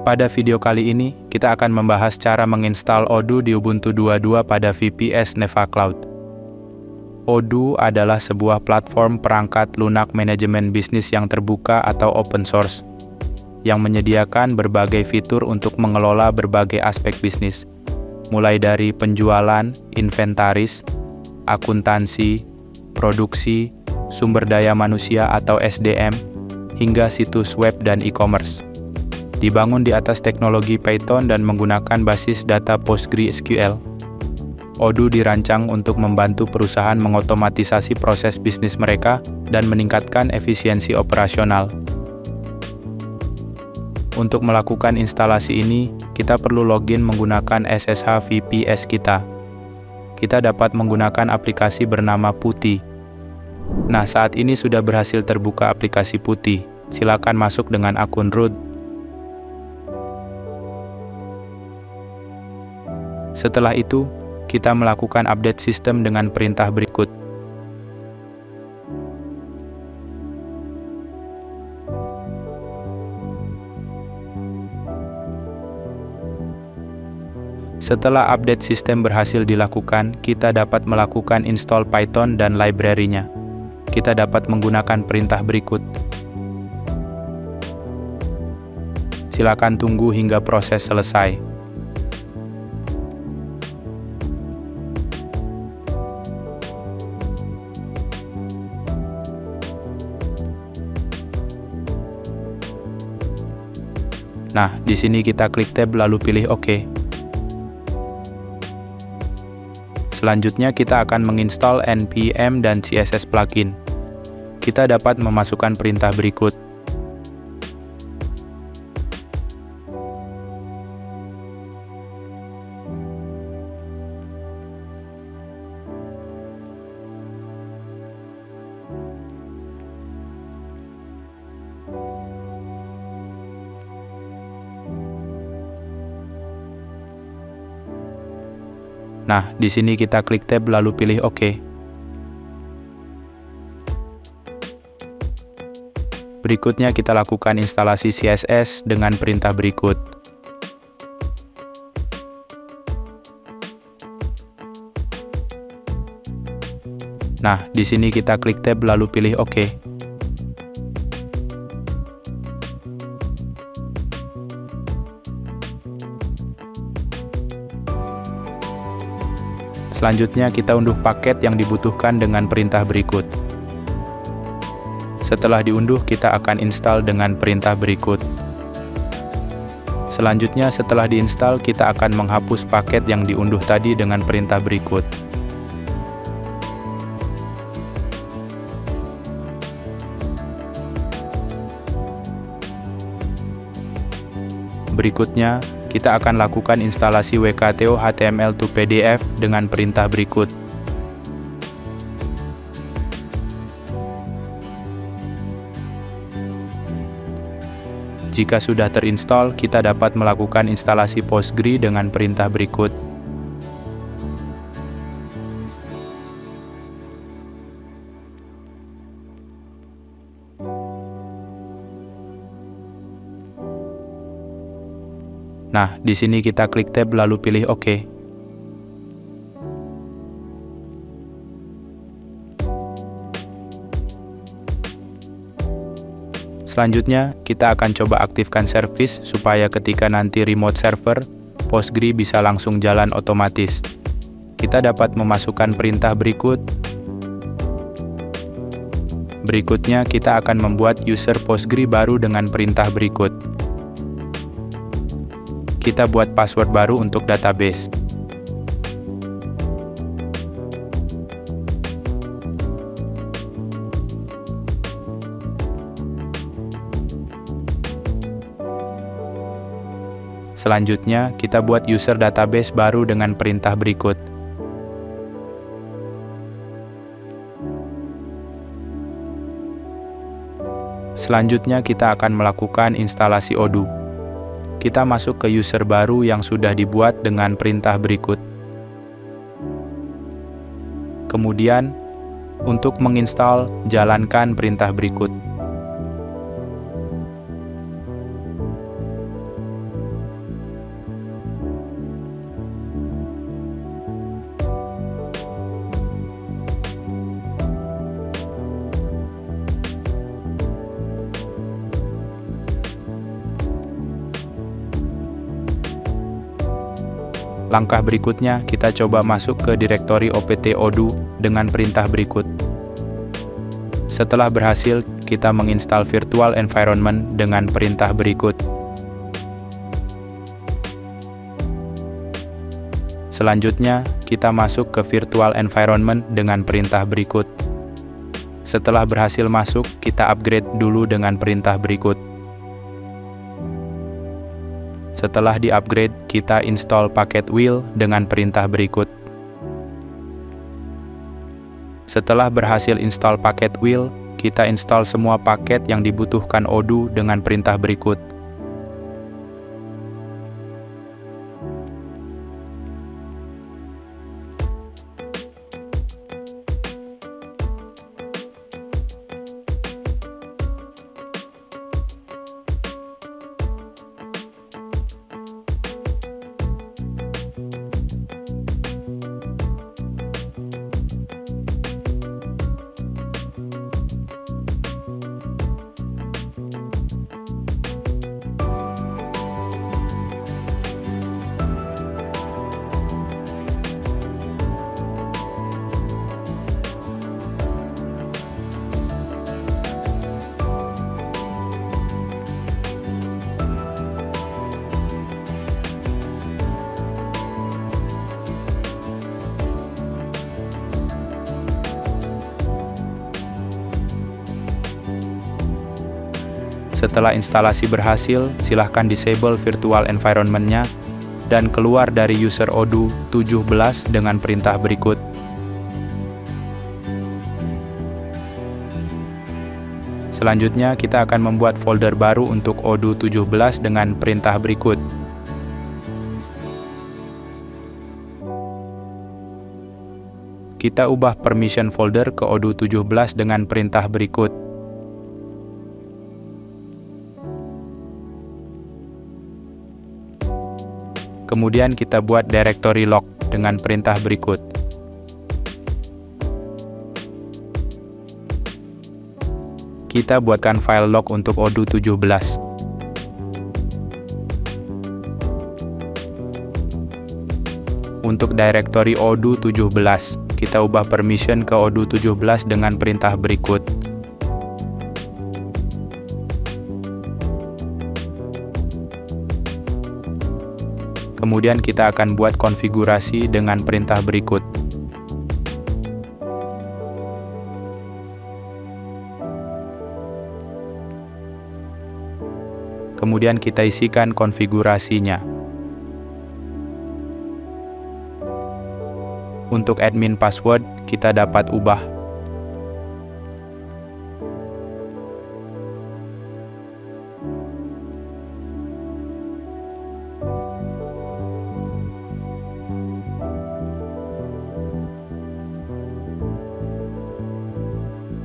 Pada video kali ini, kita akan membahas cara menginstal Odoo di Ubuntu 22 pada VPS Neva Cloud. Odoo adalah sebuah platform perangkat lunak manajemen bisnis yang terbuka atau open source, yang menyediakan berbagai fitur untuk mengelola berbagai aspek bisnis, mulai dari penjualan, inventaris, akuntansi, produksi, sumber daya manusia atau SDM, hingga situs web dan e-commerce. Dibangun di atas teknologi Python dan menggunakan basis data PostgreSQL. Odoo dirancang untuk membantu perusahaan mengotomatisasi proses bisnis mereka dan meningkatkan efisiensi operasional. Untuk melakukan instalasi ini, kita perlu login menggunakan SSH VPS kita. Kita dapat menggunakan aplikasi bernama Putty. Nah, saat ini sudah berhasil terbuka aplikasi Putty. Silakan masuk dengan akun root. Setelah itu, kita melakukan update sistem dengan perintah berikut. Setelah update sistem berhasil dilakukan, kita dapat melakukan install Python dan library-nya. Kita dapat menggunakan perintah berikut. Silakan tunggu hingga proses selesai. Nah, di sini kita klik tab lalu pilih OK. Selanjutnya kita akan menginstal npm dan CSS plugin. Kita dapat memasukkan perintah berikut. Nah, di sini kita klik tab lalu pilih OK. Berikutnya kita lakukan instalasi CSS dengan perintah berikut. Nah, di sini kita klik tab lalu pilih OK. Selanjutnya kita unduh paket yang dibutuhkan dengan perintah berikut. Setelah diunduh, kita akan install dengan perintah berikut. Selanjutnya setelah diinstal, kita akan menghapus paket yang diunduh tadi dengan perintah berikut. Berikutnya, kita akan lakukan instalasi WKTO HTML to PDF dengan perintah berikut. Jika sudah terinstall, kita dapat melakukan instalasi Postgre dengan perintah berikut. Nah, di sini kita klik tab lalu pilih OK. Selanjutnya, kita akan coba aktifkan service supaya ketika nanti remote server, Postgre bisa langsung jalan otomatis. Kita dapat memasukkan perintah berikut. Berikutnya, kita akan membuat user Postgre baru dengan perintah berikut. Kita buat password baru untuk database. Selanjutnya, kita buat user database baru dengan perintah berikut. Selanjutnya, kita akan melakukan instalasi Odoo. Kita masuk ke user baru yang sudah dibuat dengan perintah berikut. Kemudian, untuk menginstal, jalankan perintah berikut. Langkah berikutnya, kita coba masuk ke direktori opt odoo dengan perintah berikut. Setelah berhasil, kita menginstal virtual environment dengan perintah berikut. Selanjutnya, kita masuk ke virtual environment dengan perintah berikut. Setelah berhasil masuk, kita upgrade dulu dengan perintah berikut. Setelah di-upgrade, kita install paket wheel dengan perintah berikut. Setelah berhasil install paket wheel, kita install semua paket yang dibutuhkan odoo dengan perintah berikut. Setelah instalasi berhasil, silahkan disable virtual environment-nya dan keluar dari user odoo 17 dengan perintah berikut. Selanjutnya, kita akan membuat folder baru untuk odoo 17 dengan perintah berikut. Kita ubah permission folder ke odoo 17 dengan perintah berikut. Kemudian kita buat directory lock dengan perintah berikut. Kita buatkan file log untuk odoo 17. Untuk directory odoo 17, kita ubah permission ke odoo 17 dengan perintah berikut. Kemudian kita akan buat konfigurasi dengan perintah berikut. Kemudian kita isikan konfigurasinya. Untuk admin password, kita dapat ubah.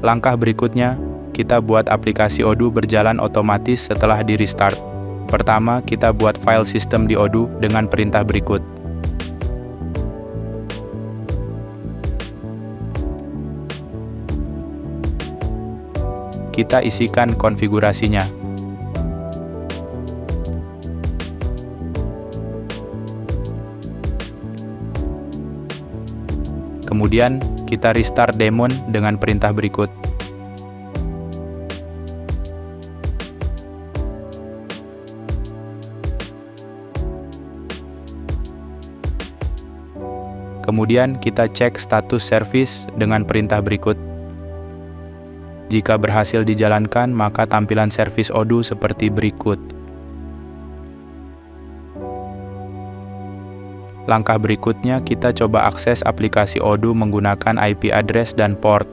Langkah berikutnya, kita buat aplikasi odoo berjalan otomatis setelah di-restart. Pertama, kita buat file system di odoo dengan perintah berikut. Kita isikan konfigurasinya. Kemudian, kita restart daemon dengan perintah berikut. Kemudian, kita cek status service dengan perintah berikut. Jika berhasil dijalankan, maka tampilan servis odoo seperti berikut. Langkah berikutnya, kita coba akses aplikasi odoo menggunakan IP address dan port.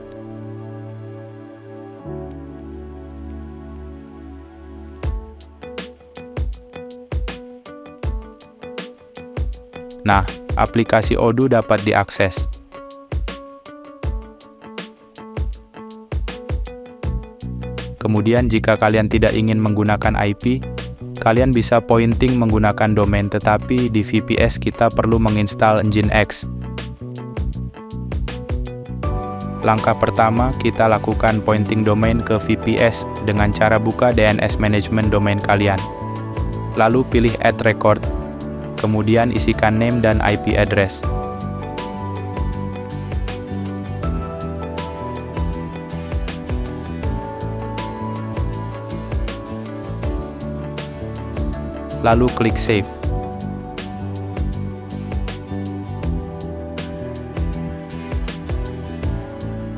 Nah, aplikasi odoo dapat diakses. Kemudian, jika kalian tidak ingin menggunakan IP, kalian bisa pointing menggunakan domain, tetapi di VPS kita perlu menginstal Nginx. Langkah pertama, kita lakukan pointing domain ke VPS dengan cara buka DNS management domain kalian. Lalu pilih Add Record. Kemudian isikan name dan IP address. Lalu klik Save.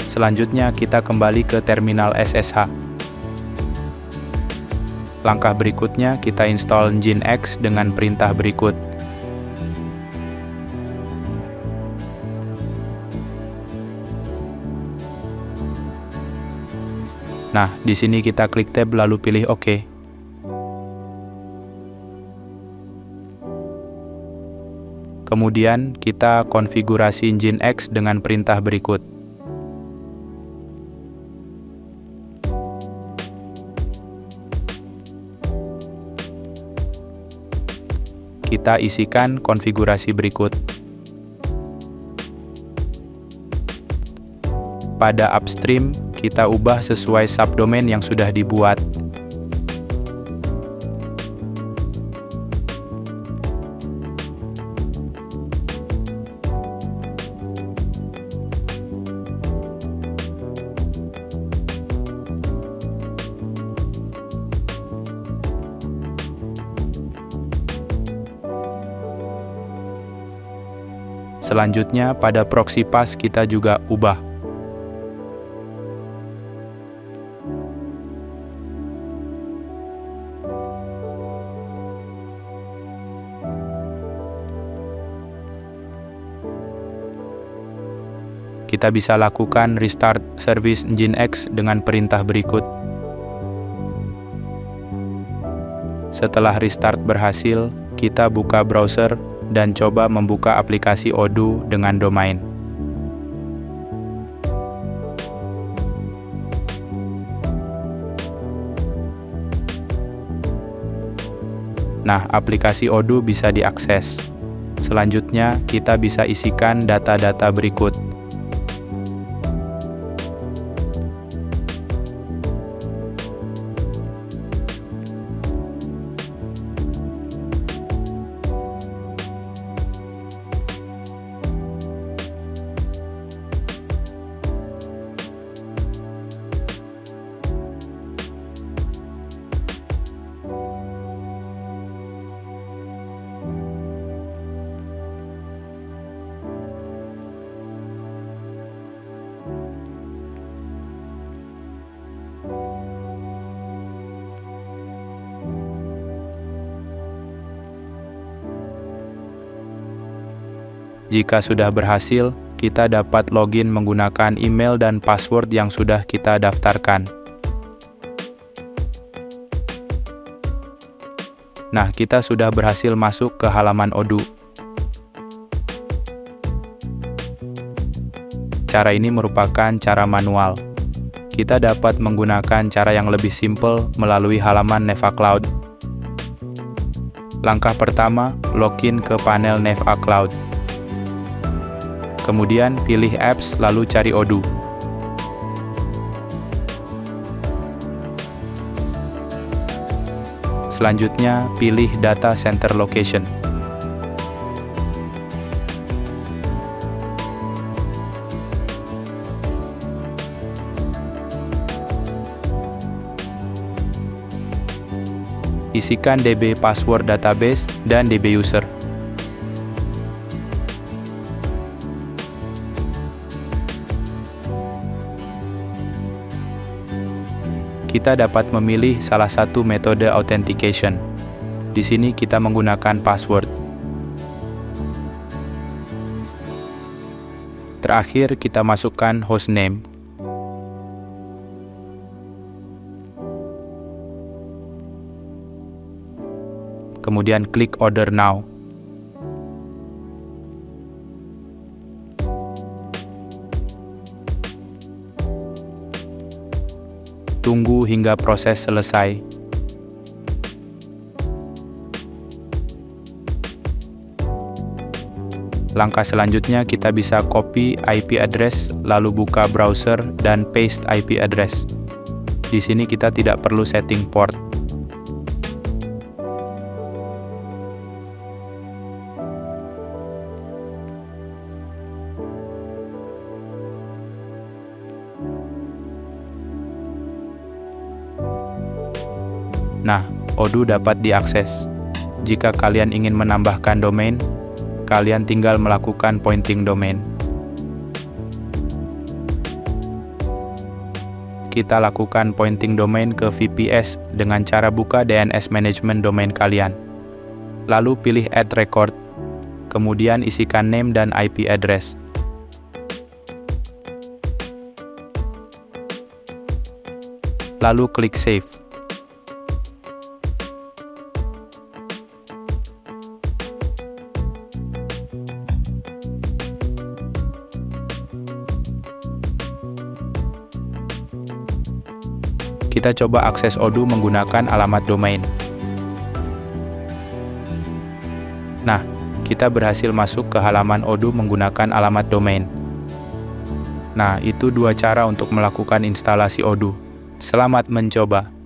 Selanjutnya kita kembali ke terminal SSH. Langkah berikutnya kita install Nginx dengan perintah berikut. Nah, di sini kita klik tab lalu pilih OK. Kemudian kita konfigurasi Nginx dengan perintah berikut. Kita isikan konfigurasi berikut. Pada upstream, kita ubah sesuai subdomain yang sudah dibuat. Selanjutnya, pada proxy path kita juga ubah. Kita bisa lakukan restart service Nginx dengan perintah berikut. Setelah restart berhasil, kita buka browser dan coba membuka aplikasi Odoo dengan domain. Nah, aplikasi Odoo bisa diakses. Selanjutnya, kita bisa isikan data-data berikut. Jika sudah berhasil, kita dapat login menggunakan email dan password yang sudah kita daftarkan. Nah, kita sudah berhasil masuk ke halaman Odoo. Cara ini merupakan cara manual. Kita dapat menggunakan cara yang lebih simpel melalui halaman Neva Cloud. Langkah pertama, login ke panel Neva Cloud. Kemudian pilih Apps, lalu cari Odoo. Selanjutnya, pilih Data Center Location. Isikan DB password database dan DB user. Kita dapat memilih salah satu metode authentication. Di sini kita menggunakan password. Terakhir, kita masukkan hostname. Kemudian klik Order Now. Tunggu hingga proses selesai. Langkah selanjutnya kita bisa copy IP address, lalu buka browser dan paste IP address. Di sini kita tidak perlu setting port. Odoo dapat diakses. Jika kalian ingin menambahkan domain, kalian tinggal melakukan pointing domain. Kita lakukan pointing domain ke VPS dengan cara buka DNS management domain kalian. Lalu pilih Add Record, kemudian isikan name dan IP address. Lalu klik Save. Kita coba akses Odoo menggunakan alamat domain. Nah, kita berhasil masuk ke halaman Odoo menggunakan alamat domain. Nah, itu dua cara untuk melakukan instalasi Odoo. Selamat mencoba!